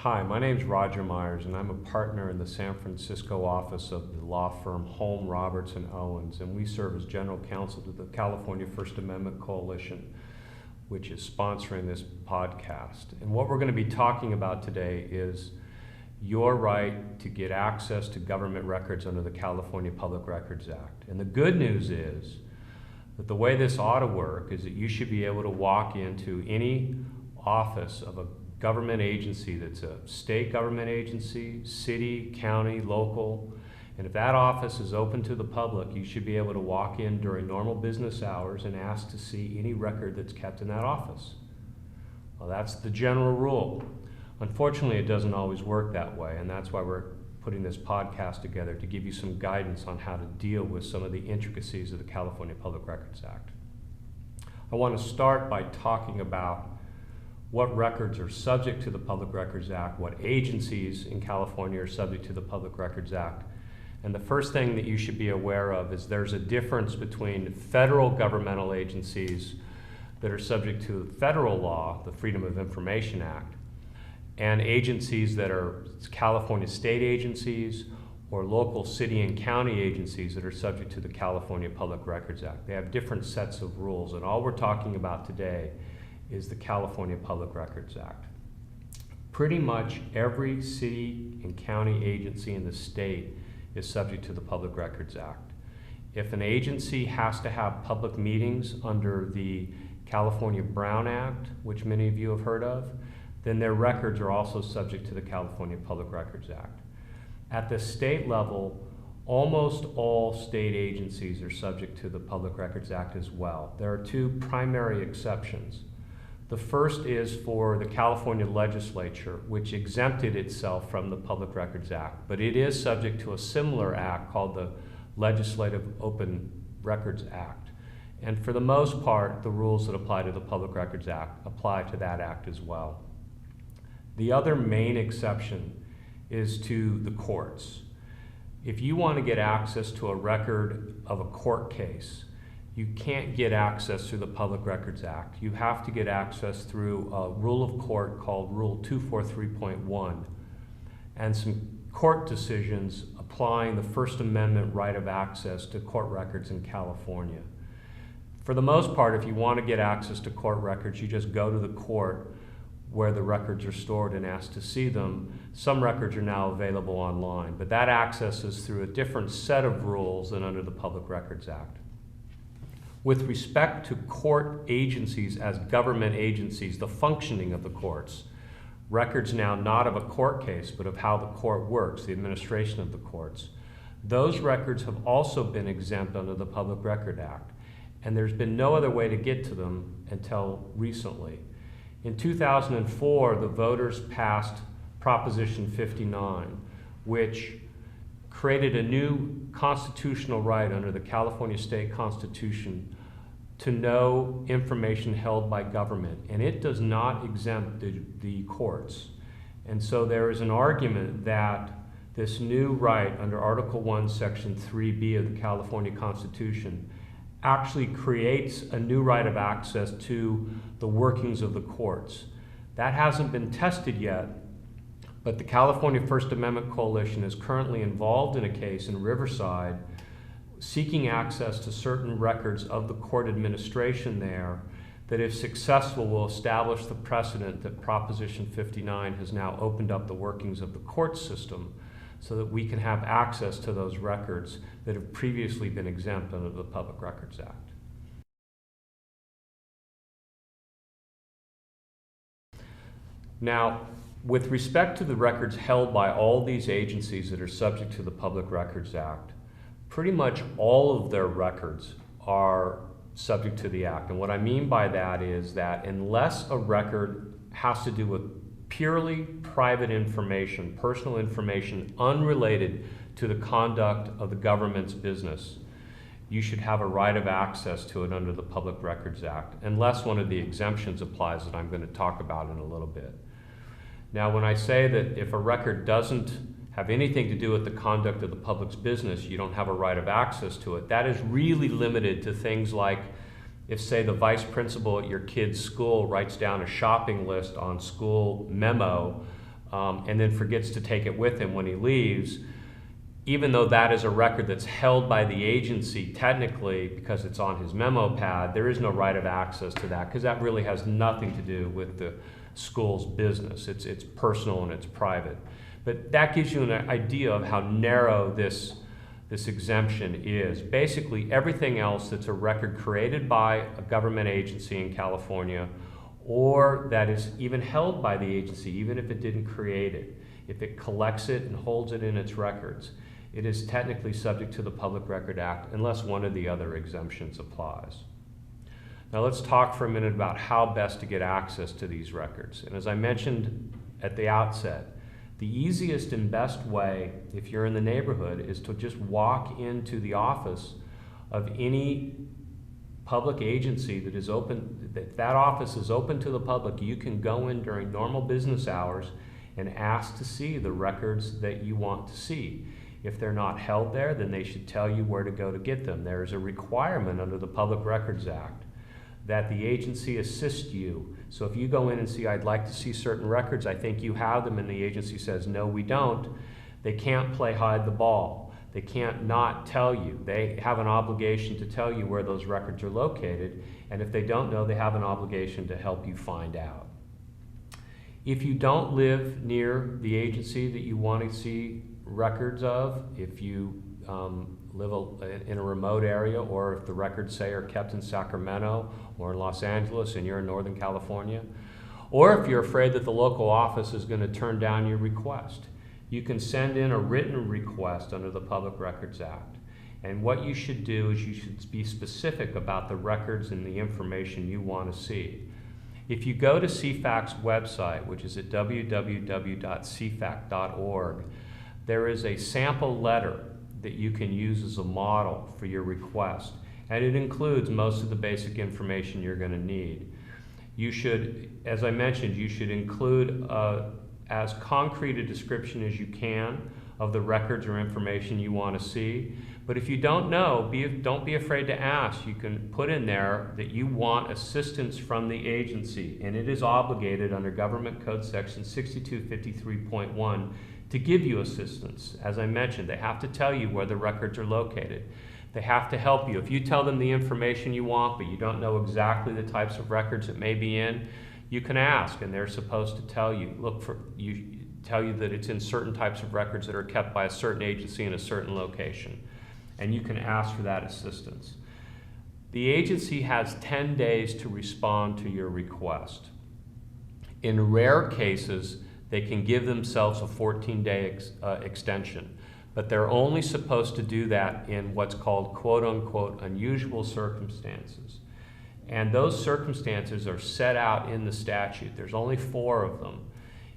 Hi, my name is Roger Myers, and I'm a partner in the San Francisco office of the law firm Holm, Roberts & Owens, and we serve as general counsel to the California First Amendment Coalition, which is sponsoring this podcast. And what we're going to be talking about today is your right to get access to government records under the California Public Records Act. And the good news is that the way this ought to work is that you should be able to walk into any office of a government agency that's a state government agency, city, county, local, and if that office is open to the public, you should be able to walk in during normal business hours and ask to see any record that's kept in that office. Well, that's the general rule. Unfortunately, it doesn't always work that way, and that's why we're putting this podcast together to give you some guidance on how to deal with some of the intricacies of the California Public Records Act. I want to start by talking about what records are subject to the Public Records Act, what agencies in California are subject to the Public Records Act. And the first thing that you should be aware of is there's a difference between federal governmental agencies that are subject to federal law, the Freedom of Information Act, and agencies that are California state agencies or local city and county agencies that are subject to the California Public Records Act. They have different sets of rules, and all we're talking about today is the California Public Records Act. Pretty much every city and county agency in the state is subject to the Public Records Act. If an agency has to have public meetings under the California Brown Act, which many of you have heard of, then their records are also subject to the California Public Records Act. At the state level, almost all state agencies are subject to the Public Records Act as well. There are two primary exceptions. The first is for the California Legislature, which exempted itself from the Public Records Act, but it is subject to a similar act called the Legislative Open Records Act. And for the most part, the rules that apply to the Public Records Act apply to that act as well. The other main exception is to the courts. If you want to get access to a record of a court case, you can't get access through the Public Records Act. You have to get access through a rule of court called Rule 243.1 and some court decisions applying the First Amendment right of access to court records in California. For the most part, if you want to get access to court records, you just go to the court where the records are stored and ask to see them. Some records are now available online, but that access is through a different set of rules than under the Public Records Act. With respect to court agencies as government agencies, the functioning of the courts, records now not of a court case, but of how the court works, the administration of the courts, those records have also been exempt under the Public Records Act, and there's been no other way to get to them until recently. In 2004, the voters passed Proposition 59, which created a new constitutional right under the California State Constitution to know information held by government, and it does not exempt the courts. And so there is an argument that this new right under Article 1, Section 3B of the California Constitution actually creates a new right of access to the workings of the courts. That hasn't been tested yet, but the California First Amendment Coalition is currently involved in a case in Riverside seeking access to certain records of the court administration there that, if successful, will establish the precedent that Proposition 59 has now opened up the workings of the court system so that we can have access to those records that have previously been exempt under the Public Records Act. Now, with respect to the records held by all these agencies that are subject to the Public Records Act, pretty much all of their records are subject to the Act. And what I mean by that is that unless a record has to do with purely private information, personal information unrelated to the conduct of the government's business, you should have a right of access to it under the Public Records Act, unless one of the exemptions applies that I'm going to talk about in a little bit. Now, when I say that if a record doesn't have anything to do with the conduct of the public's business, you don't have a right of access to it, that is really limited to things like if, say, the vice principal at your kid's school writes down a shopping list on school memo and then forgets to take it with him when he leaves, even though that is a record that's held by the agency technically because it's on his memo pad, there is no right of access to that because that really has nothing to do with the school's business. It's personal and it's private. But that gives you an idea of how narrow this exemption is. Basically, everything else that's a record created by a government agency in California or that is even held by the agency, even if it didn't create it, if it collects it and holds it in its records, it is technically subject to the Public Record Act unless one of the other exemptions applies. Now let's talk for a minute about how best to get access to these records. And as I mentioned at the outset, the easiest and best way, if you're in the neighborhood, is to just walk into the office of any public agency that is open, that office is open to the public. You can go in during normal business hours and ask to see the records that you want to see. If they're not held there, then they should tell you where to go to get them. There is a requirement under the Public Records Act that the agency assist you. So if you go in and see, I'd like to see certain records, I think you have them, and the agency says, no, we don't, they can't play hide the ball. They can't not tell you. They have an obligation to tell you where those records are located, and if they don't know, they have an obligation to help you find out. If you don't live near the agency that you want to see records of, if you live in a remote area, or if the records, say, are kept in Sacramento or in Los Angeles and you're in Northern California, or if you're afraid that the local office is going to turn down your request, you can send in a written request under the Public Records Act. And what you should do is you should be specific about the records and the information you want to see. If you go to CFAC's website, which is at www.cfac.org, there is a sample letter that you can use as a model for your request, and it includes most of the basic information you're going to need. You should, as I mentioned, you should include as concrete a description as you can of the records or information you want to see. But if you don't know, don't be afraid to ask. You can put in there that you want assistance from the agency, and it is obligated under Government Code Section 6253.1 to give you assistance. As I mentioned, they have to tell you where the records are located. They have to help you. If you tell them the information you want, but you don't know exactly the types of records it may be in, you can ask, and they're supposed to tell you, tell you that it's in certain types of records that are kept by a certain agency in a certain location. And you can ask for that assistance. The agency has 10 days to respond to your request. In rare cases, they can give themselves a 14-day extension, but they're only supposed to do that in what's called quote-unquote unusual circumstances. And those circumstances are set out in the statute. There's only 4 of them.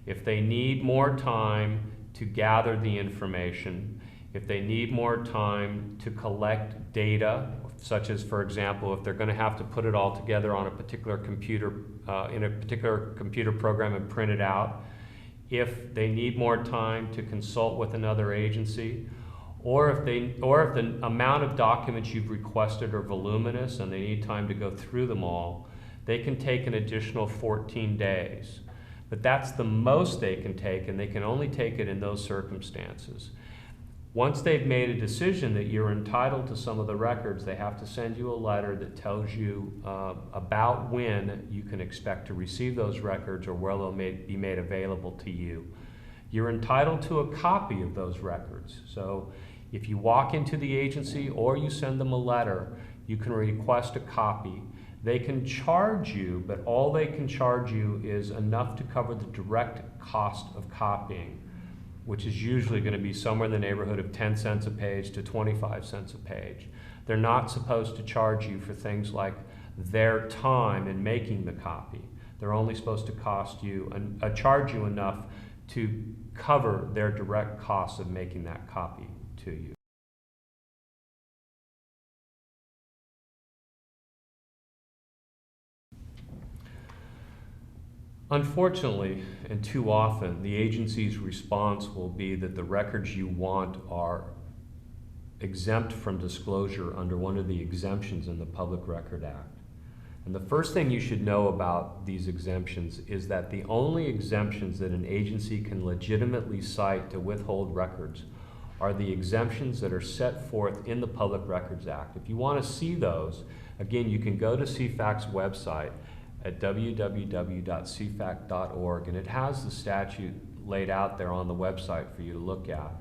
If they need more time to gather the information, if they need more time to collect data, such as, for example, if they're going to have to put it all together on a particular computer, in a particular computer program and print it out, if they need more time to consult with another agency, or if the amount of documents you've requested are voluminous and they need time to go through them all, they can take an additional 14 days. But that's the most they can take, and they can only take it in those circumstances. Once they've made a decision that you're entitled to some of the records, they have to send you a letter that tells you about when you can expect to receive those records or where they'll be made available to you. You're entitled to a copy of those records. So if you walk into the agency or you send them a letter, you can request a copy. They can charge you, but all they can charge you is enough to cover the direct cost of copying, which is usually going to be somewhere in the neighborhood of 10 cents a page to 25 cents a page. They're not supposed to charge you for things like their time in making the copy. They're only supposed to charge you enough to cover their direct costs of making that copy to you. Unfortunately, and too often, the agency's response will be that the records you want are exempt from disclosure under one of the exemptions in the Public Record Act. And the first thing you should know about these exemptions is that the only exemptions that an agency can legitimately cite to withhold records are the exemptions that are set forth in the Public Records Act. If you want to see those, again, you can go to CFAC's website at www.cfac.org, and it has the statute laid out there on the website for you to look at.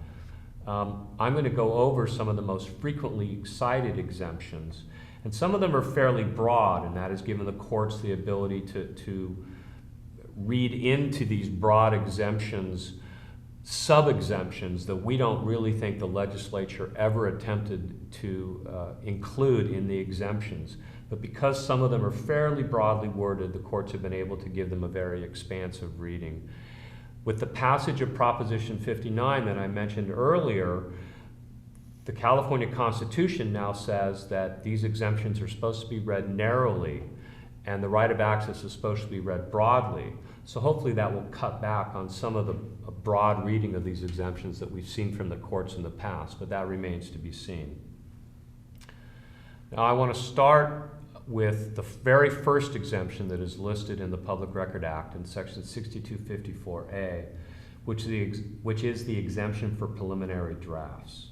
I'm going to go over some of the most frequently cited exemptions, and some of them are fairly broad, and that has given the courts the ability to read into these broad exemptions sub-exemptions that we don't really think the legislature ever attempted to include in the exemptions. But because some of them are fairly broadly worded, the courts have been able to give them a very expansive reading. With the passage of Proposition 59 that I mentioned earlier, the California Constitution now says that these exemptions are supposed to be read narrowly, and the right of access is supposed to be read broadly. So hopefully that will cut back on some of the broad reading of these exemptions that we've seen from the courts in the past, but that remains to be seen. Now I want to start with the very first exemption that is listed in the Public Record Act in Section 6254A, which is the exemption for preliminary drafts.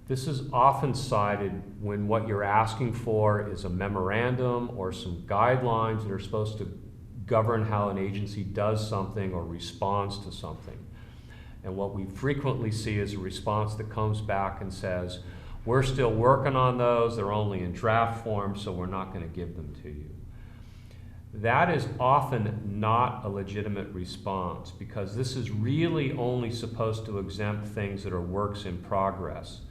This is often cited when what you're asking for is a memorandum or some guidelines that are supposed to govern how an agency does something or responds to something. And what we frequently see is a response that comes back and says, we're still working on those, they're only in draft form, so we're not going to give them to you. That is often not a legitimate response, because this is really only supposed to exempt things that are works in progress.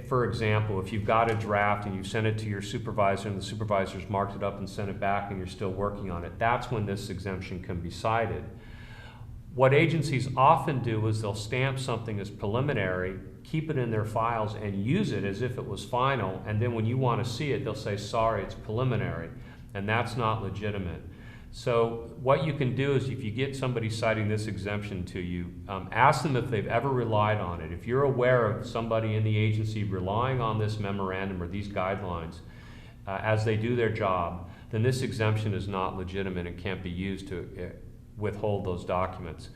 For example, if you've got a draft and you send it to your supervisor and the supervisor's marked it up and sent it back and you're still working on it, that's when this exemption can be cited. What agencies often do is they'll stamp something as preliminary, keep it in their files, and use it as if it was final, and then when you want to see it, they'll say, sorry, it's preliminary, and that's not legitimate. So what you can do is, if you get somebody citing this exemption to you, ask them if they've ever relied on it. If you're aware of somebody in the agency relying on this memorandum or these guidelines as they do their job, then this exemption is not legitimate and can't be used to withhold those documents.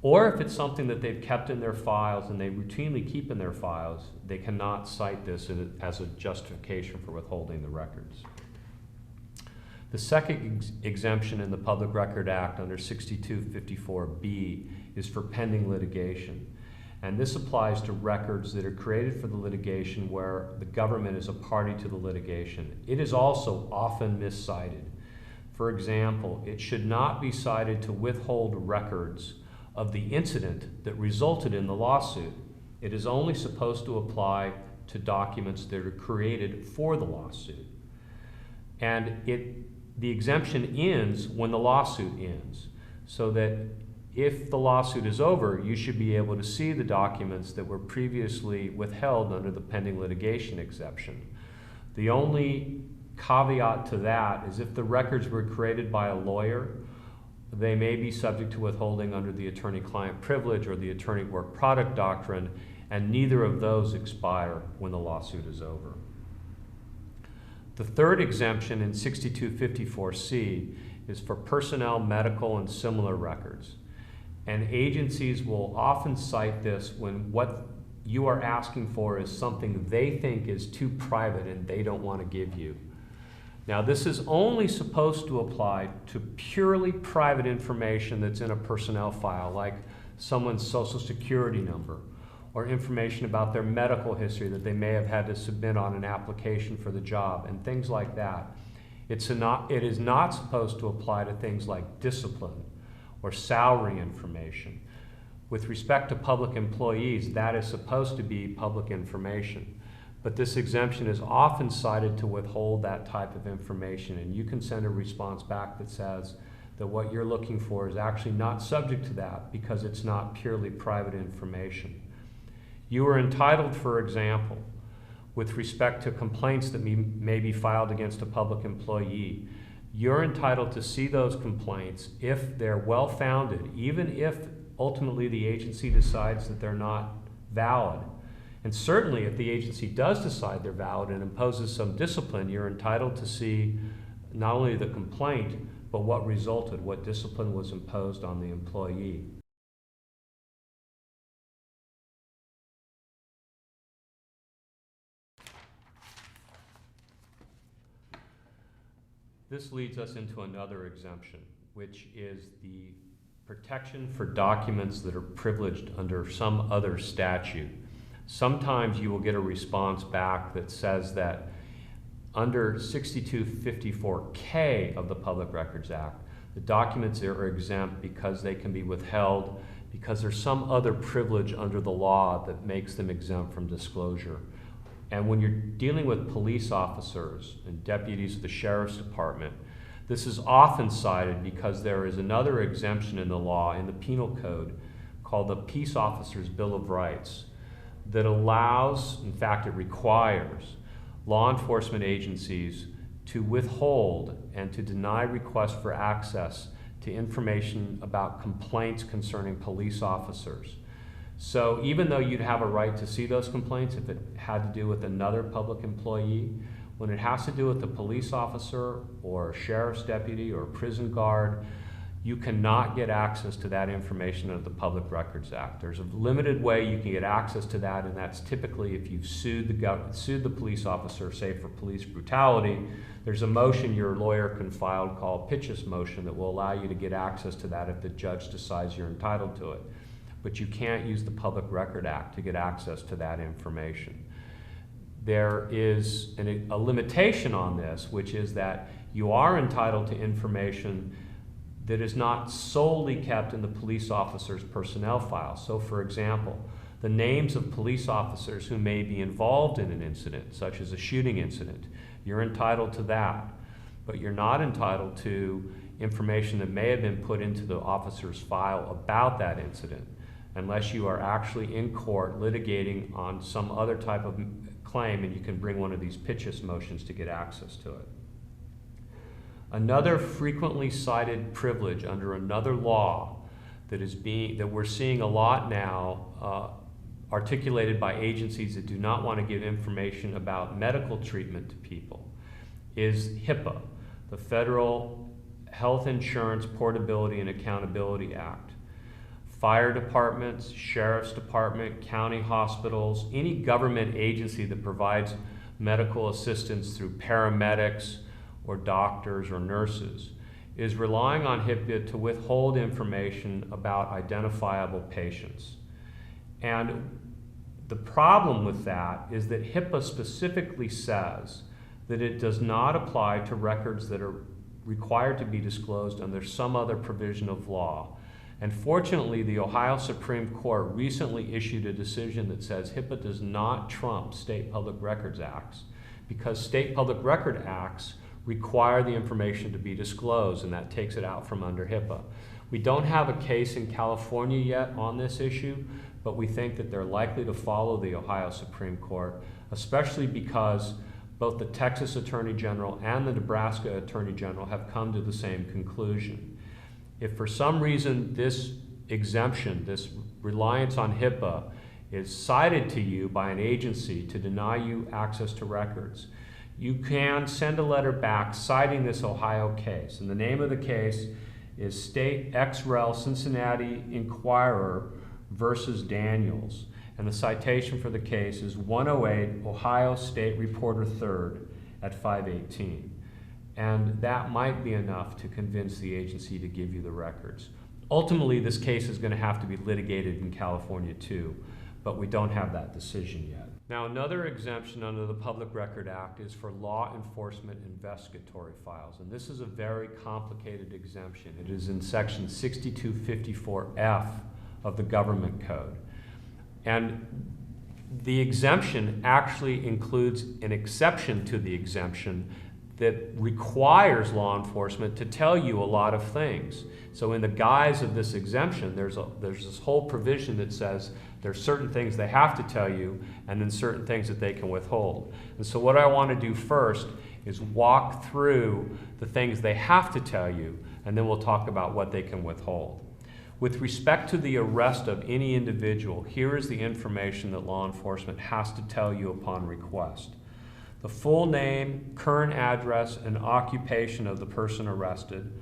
Or if it's something that they've kept in their files and they routinely keep in their files, they cannot cite this as a justification for withholding the records. The second exemption in the Public Record Act under 6254B is for pending litigation. And this applies to records that are created for the litigation where the government is a party to the litigation. It is also often miscited. For example, it should not be cited to withhold records of the incident that resulted in the lawsuit. It is only supposed to apply to documents that are created for the lawsuit. And the exemption ends when the lawsuit ends, so that if the lawsuit is over, you should be able to see the documents that were previously withheld under the pending litigation exception. The only caveat to that is if the records were created by a lawyer, they may be subject to withholding under the attorney-client privilege or the attorney work product doctrine, and neither of those expire when the lawsuit is over. The third exemption in 6254C is for personnel, medical, and similar records. And agencies will often cite this when what you are asking for is something they think is too private and they don't want to give you. Now, this is only supposed to apply to purely private information that's in a personnel file, like someone's social security number, or information about their medical history that they may have had to submit on an application for the job, and things like that. It is not supposed to apply to things like discipline or salary information. With respect to public employees, that is supposed to be public information. But this exemption is often cited to withhold that type of information, and you can send a response back that says that what you're looking for is actually not subject to that because it's not purely private information. You are entitled, for example, with respect to complaints that may be filed against a public employee, you're entitled to see those complaints if they're well-founded, even if ultimately the agency decides that they're not valid. And certainly if the agency does decide they're valid and imposes some discipline, you're entitled to see not only the complaint, but what resulted, what discipline was imposed on the employee. This leads us into another exemption, which is the protection for documents that are privileged under some other statute. Sometimes you will get a response back that says that under 6254K of the Public Records Act, the documents are exempt because they can be withheld because there's some other privilege under the law that makes them exempt from disclosure. And when you're dealing with police officers and deputies of the Sheriff's Department, this is often cited because there is another exemption in the law, in the Penal Code, called the Peace Officers' Bill of Rights, that allows, in fact it requires, law enforcement agencies to withhold and to deny requests for access to information about complaints concerning police officers. So even though you'd have a right to see those complaints if it had to do with another public employee, when it has to do with a police officer or a sheriff's deputy or a prison guard, you cannot get access to that information under the Public Records Act. There's a limited way you can get access to that, and that's typically if you've sued the police officer, say for police brutality. There's a motion your lawyer can file called Pitchess motion that will allow you to get access to that if the judge decides you're entitled to it. But you can't use the Public Record Act to get access to that information. There is a limitation on this, which is that you are entitled to information that is not solely kept in the police officer's personnel file. So for example, the names of police officers who may be involved in an incident, such as a shooting incident, you're entitled to that, but you're not entitled to information that may have been put into the officer's file about that incident, unless you are actually in court litigating on some other type of claim, and you can bring one of these Pitchess motions to get access to it. Another frequently cited privilege under another law that we're seeing a lot now, articulated by agencies that do not want to give information about medical treatment to people, is HIPAA, the Federal Health Insurance Portability and Accountability Act. Fire departments, sheriff's department, county hospitals, any government agency that provides medical assistance through paramedics or doctors or nurses is relying on HIPAA to withhold information about identifiable patients. And the problem with that is that HIPAA specifically says that it does not apply to records that are required to be disclosed under some other provision of law. And fortunately, the Ohio Supreme Court recently issued a decision that says HIPAA does not trump state public records acts, because state public record acts require the information to be disclosed, and that takes it out from under HIPAA. We don't have a case in California yet on this issue, but we think that they're likely to follow the Ohio Supreme Court, especially because both the Texas Attorney General and the Nebraska Attorney General have come to the same conclusion. If for some reason this exemption, this reliance on HIPAA, is cited to you by an agency to deny you access to records, you can send a letter back citing this Ohio case. And the name of the case is State Ex Rel Cincinnati Inquirer versus Daniels. And the citation for the case is 108 Ohio State Reporter 3rd at 518. And that might be enough to convince the agency to give you the records. Ultimately, this case is going to have to be litigated in California too, but we don't have that decision yet. Now, another exemption under the Public Record Act is for law enforcement investigatory files, and this is a very complicated exemption. It is in section 6254F of the Government Code. And the exemption actually includes an exception to the exemption that requires law enforcement to tell you a lot of things. So in the guise of this exemption, there's this whole provision that says there's certain things they have to tell you and then certain things that they can withhold. And so what I want to do first is walk through the things they have to tell you, and then we'll talk about what they can withhold. With respect to the arrest of any individual, here is the information that law enforcement has to tell you upon request. the full name, current address, and occupation of the person arrested,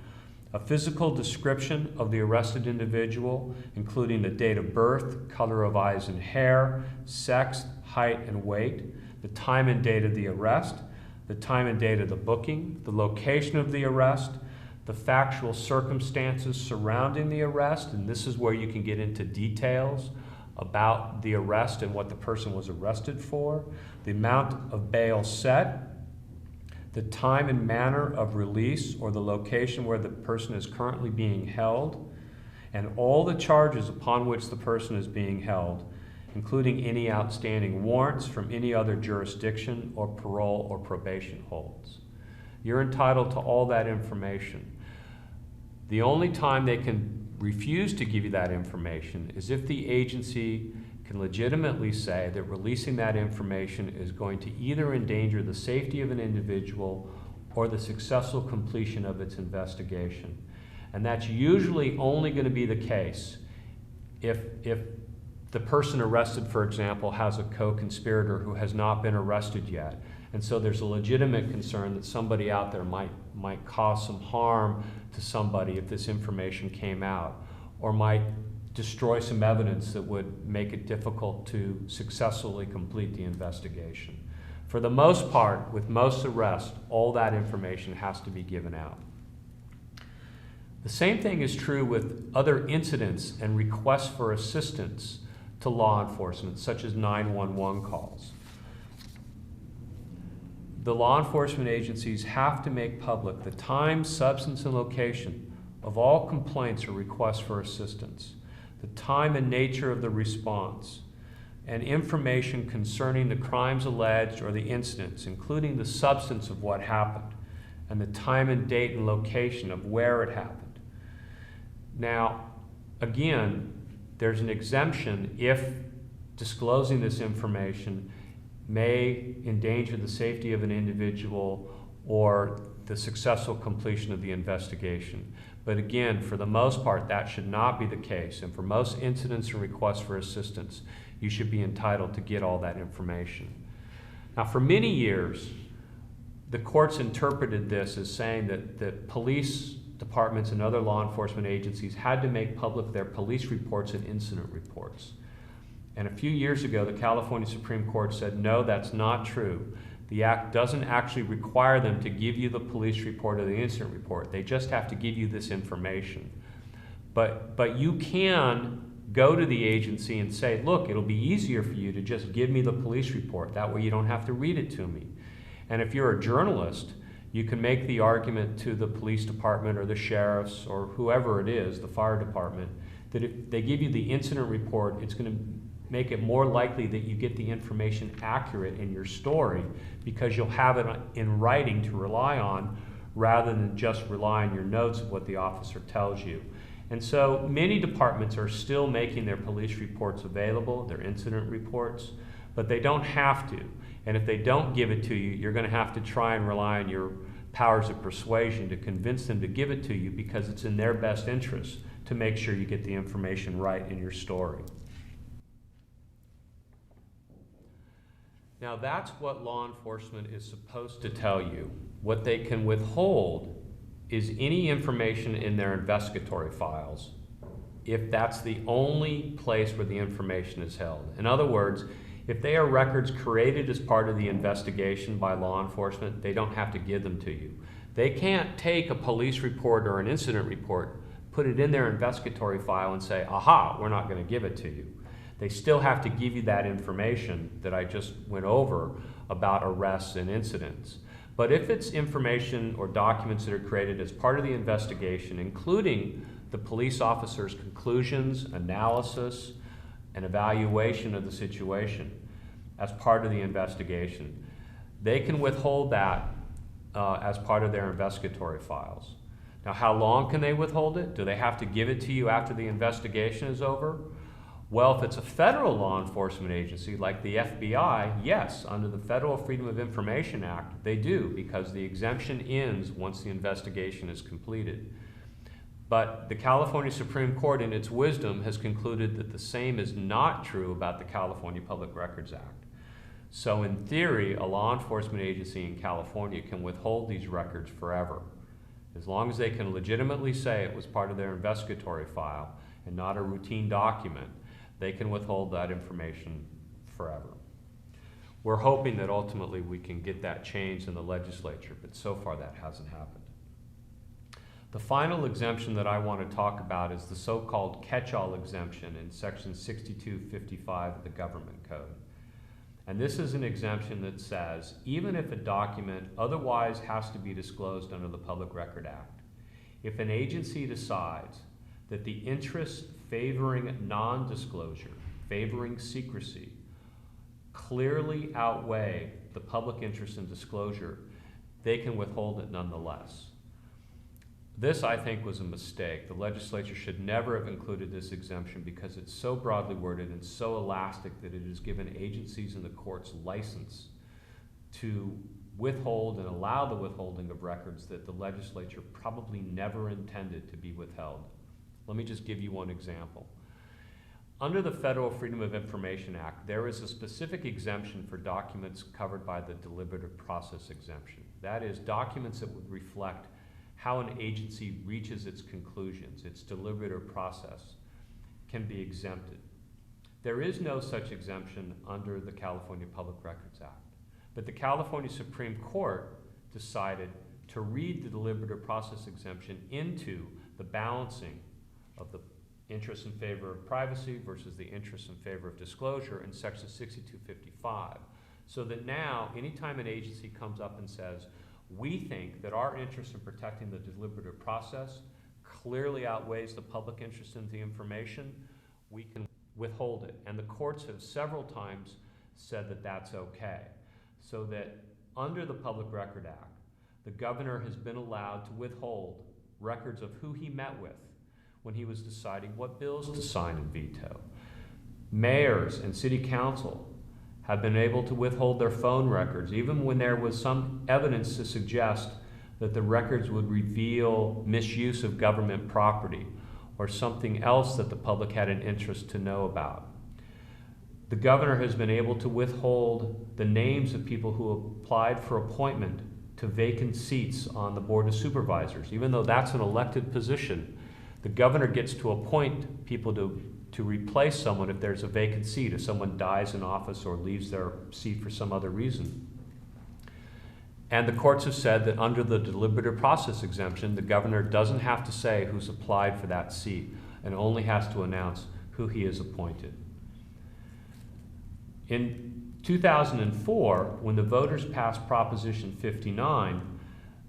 a physical description of the arrested individual, including the date of birth, color of eyes and hair, sex, height, and weight, the time and date of the arrest, the time and date of the booking, the location of the arrest, the factual circumstances surrounding the arrest, and this is where you can get into details about the arrest and what the person was arrested for, the amount of bail set, the time and manner of release or the location where the person is currently being held, and all the charges upon which the person is being held, including any outstanding warrants from any other jurisdiction or parole or probation holds. You're entitled to all that information. The only time they can refuse to give you that information is if the agency can legitimately say that releasing that information is going to either endanger the safety of an individual or the successful completion of its investigation. And that's usually only going to be the case if the person arrested, for example, has a co-conspirator who has not been arrested yet. And so there's a legitimate concern that somebody out there might cause some harm to somebody if this information came out, or might destroy some evidence that would make it difficult to successfully complete the investigation. For the most part, with most arrests, all that information has to be given out. The same thing is true with other incidents and requests for assistance to law enforcement, such as 911 calls. The law enforcement agencies have to make public the time, substance, and location of all complaints or requests for assistance, the time and nature of the response, and information concerning the crimes alleged or the incidents, including the substance of what happened, and the time and date and location of where it happened. Now, again, there's an exemption if disclosing this information may endanger the safety of an individual or the successful completion of the investigation. But again, for the most part, that should not be the case. And for most incidents and requests for assistance, you should be entitled to get all that information. Now, for many years, the courts interpreted this as saying that police departments and other law enforcement agencies had to make public their police reports and incident reports. And a few years ago, the California Supreme Court said, no, that's not true. The Act doesn't actually require them to give you the police report or the incident report. They just have to give you this information. But you can go to the agency and say, look, it'll be easier for you to just give me the police report. That way you don't have to read it to me. And if you're a journalist, you can make the argument to the police department or the sheriffs or whoever it is, the fire department, that if they give you the incident report, it's going to make it more likely that you get the information accurate in your story because you'll have it in writing to rely on rather than just rely on your notes of what the officer tells you. And so many departments are still making their police reports available, their incident reports, but they don't have to. And if they don't give it to you, you're going to have to try and rely on your powers of persuasion to convince them to give it to you because it's in their best interest to make sure you get the information right in your story. Now that's what law enforcement is supposed to tell you. What they can withhold is any information in their investigatory files if that's the only place where the information is held. In other words, if they are records created as part of the investigation by law enforcement, they don't have to give them to you. They can't take a police report or an incident report, put it in their investigatory file and say, aha, we're not going to give it to you. They still have to give you that information that I just went over about arrests and incidents. But if it's information or documents that are created as part of the investigation, including the police officer's conclusions, analysis, and evaluation of the situation as part of the investigation, they can withhold that as part of their investigatory files. Now, how long can they withhold it? Do they have to give it to you after the investigation is over? Well, if it's a federal law enforcement agency like the FBI, yes, under the Federal Freedom of Information Act, they do, because the exemption ends once the investigation is completed. But the California Supreme Court, in its wisdom, has concluded that the same is not true about the California Public Records Act. So in theory, a law enforcement agency in California can withhold these records forever. As long as they can legitimately say it was part of their investigatory file and not a routine document, they can withhold that information forever. We're hoping that ultimately we can get that changed in the legislature, but so far that hasn't happened. The final exemption that I want to talk about is the so-called catch-all exemption in section 6255 of the Government Code. And this is an exemption that says, even if a document otherwise has to be disclosed under the Public Record Act, if an agency decides that the interests favoring non-disclosure, favoring secrecy, clearly outweigh the public interest in disclosure, they can withhold it nonetheless. This, I think, was a mistake. The legislature should never have included this exemption because it's so broadly worded and so elastic that it has given agencies and the courts license to withhold and allow the withholding of records that the legislature probably never intended to be withheld. Let me just give you one example. Under the Federal Freedom of Information Act, there is a specific exemption for documents covered by the deliberative process exemption. That is, documents that would reflect how an agency reaches its conclusions, its deliberative process, can be exempted. There is no such exemption under the California Public Records Act, but the California Supreme Court decided to read the deliberative process exemption into the balancing of the interest in favor of privacy versus the interest in favor of disclosure in section 6255. So that now, anytime an agency comes up and says, we think that our interest in protecting the deliberative process clearly outweighs the public interest in the information, we can withhold it. And the courts have several times said that that's okay. So that under the Public Record Act, the governor has been allowed to withhold records of who he met with when he was deciding what bills to sign and veto. Mayors and city council have been able to withhold their phone records, even when there was some evidence to suggest that the records would reveal misuse of government property or something else that the public had an interest to know about. The governor has been able to withhold the names of people who applied for appointment to vacant seats on the Board of Supervisors. Even though that's an elected position, the governor gets to appoint people to replace someone if there's a vacant seat, if someone dies in office or leaves their seat for some other reason. And the courts have said that under the deliberative process exemption, the governor doesn't have to say who's applied for that seat and only has to announce who he has appointed. In 2004, when the voters passed Proposition 59,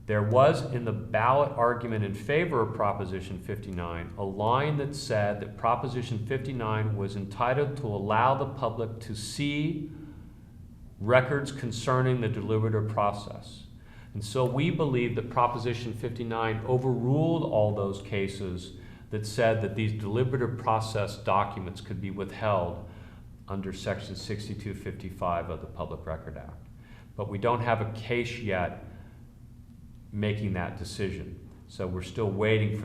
there was in the ballot argument in favor of Proposition 59 a line that said that Proposition 59 was entitled to allow the public to see records concerning the deliberative process. And so we believe that Proposition 59 overruled all those cases that said that these deliberative process documents could be withheld under Section 6255 of the Public Record Act. But we don't have a case yet making that decision. So we're still waiting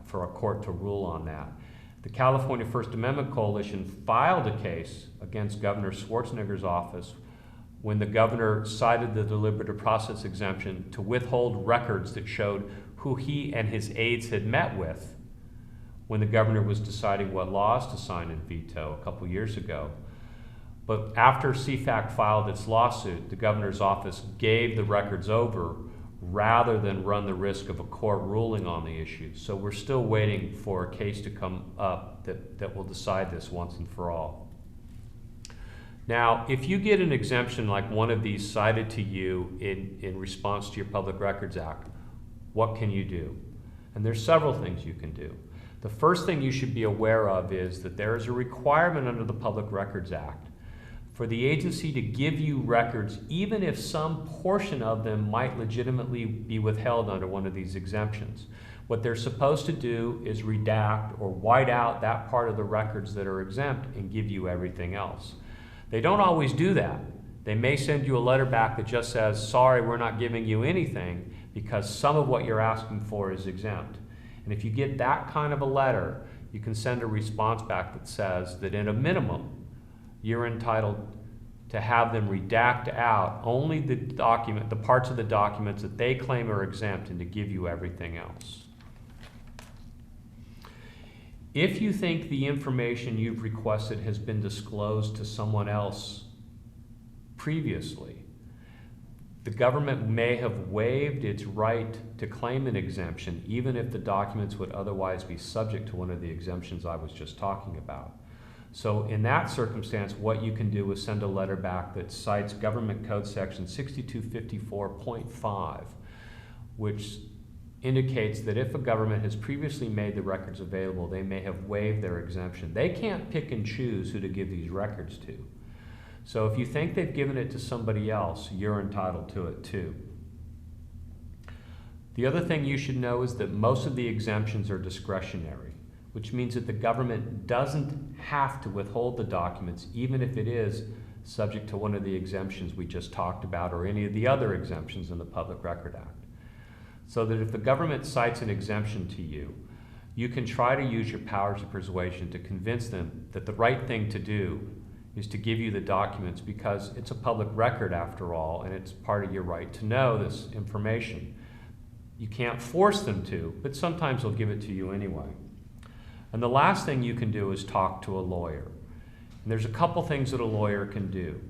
for a court to rule on that. The California First Amendment Coalition filed a case against Governor Schwarzenegger's office when the governor cited the deliberative process exemption to withhold records that showed who he and his aides had met with when the governor was deciding what laws to sign and veto a couple years ago. But after CFAC filed its lawsuit, the governor's office gave the records over rather than run the risk of a court ruling on the issue. So we're still waiting for a case to come up that will decide this once and for all. Now, if you get an exemption like one of these cited to you in response to your Public Records Act, what can you do? And there's several things you can do. The first thing you should be aware of is that there is a requirement under the Public Records Act for the agency to give you records, even if some portion of them might legitimately be withheld under one of these exemptions. What they're supposed to do is redact or white out that part of the records that are exempt and give you everything else. They don't always do that. They may send you a letter back that just says, sorry, we're not giving you anything because some of what you're asking for is exempt. And if you get that kind of a letter, you can send a response back that says that in a minimum, you're entitled to have them redact out only the parts of the documents that they claim are exempt, and to give you everything else. If you think the information you've requested has been disclosed to someone else previously, the government may have waived its right to claim an exemption, even if the documents would otherwise be subject to one of the exemptions I was just talking about. So in that circumstance, what you can do is send a letter back that cites Government Code Section 6254.5, which indicates that if a government has previously made the records available, they may have waived their exemption. They can't pick and choose who to give these records to. So if you think they've given it to somebody else, you're entitled to it too. The other thing you should know is that most of the exemptions are discretionary, which means that the government doesn't have to withhold the documents, even if it is subject to one of the exemptions we just talked about, or any of the other exemptions in the Public Record Act. So that if the government cites an exemption to you, you can try to use your powers of persuasion to convince them that the right thing to do is to give you the documents, because it's a public record after all, and it's part of your right to know this information. You can't force them to, but sometimes they'll give it to you anyway. And the last thing you can do is talk to a lawyer. And there's a couple things that a lawyer can do.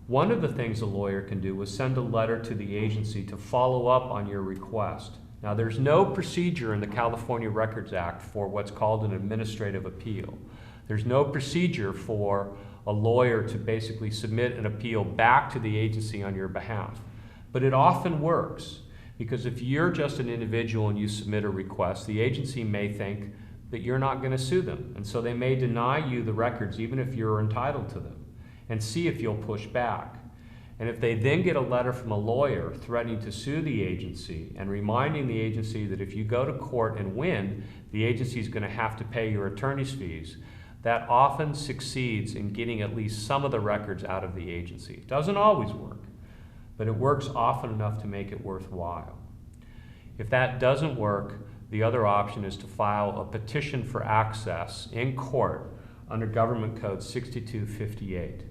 One of the things a lawyer can do is send a letter to the agency to follow up on your request. Now, there's no procedure in the California Records Act for what's called an administrative appeal. There's no procedure for a lawyer to basically submit an appeal back to the agency on your behalf. But it often works, because if you're just an individual and you submit a request, the agency may think that you're not going to sue them. And so they may deny you the records even if you're entitled to them, and see if you'll push back. And if they then get a letter from a lawyer threatening to sue the agency and reminding the agency that if you go to court and win, the agency is going to have to pay your attorney's fees, that often succeeds in getting at least some of the records out of the agency. It doesn't always work, but it works often enough to make it worthwhile. If that doesn't work, the other option is to file a petition for access in court under Government Code 6258.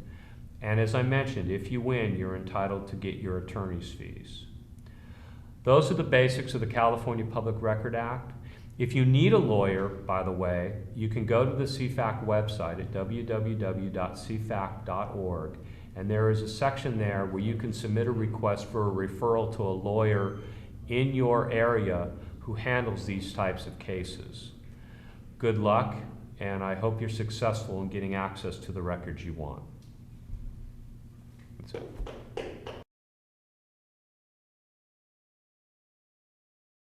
And as I mentioned, if you win, you're entitled to get your attorney's fees. Those are the basics of the California Public Record Act. If you need a lawyer, by the way, you can go to the CFAC website at www.cfac.org, and there is a section there where you can submit a request for a referral to a lawyer in your area who handles these types of cases. Good luck, and I hope you're successful in getting access to the records you want. That's it.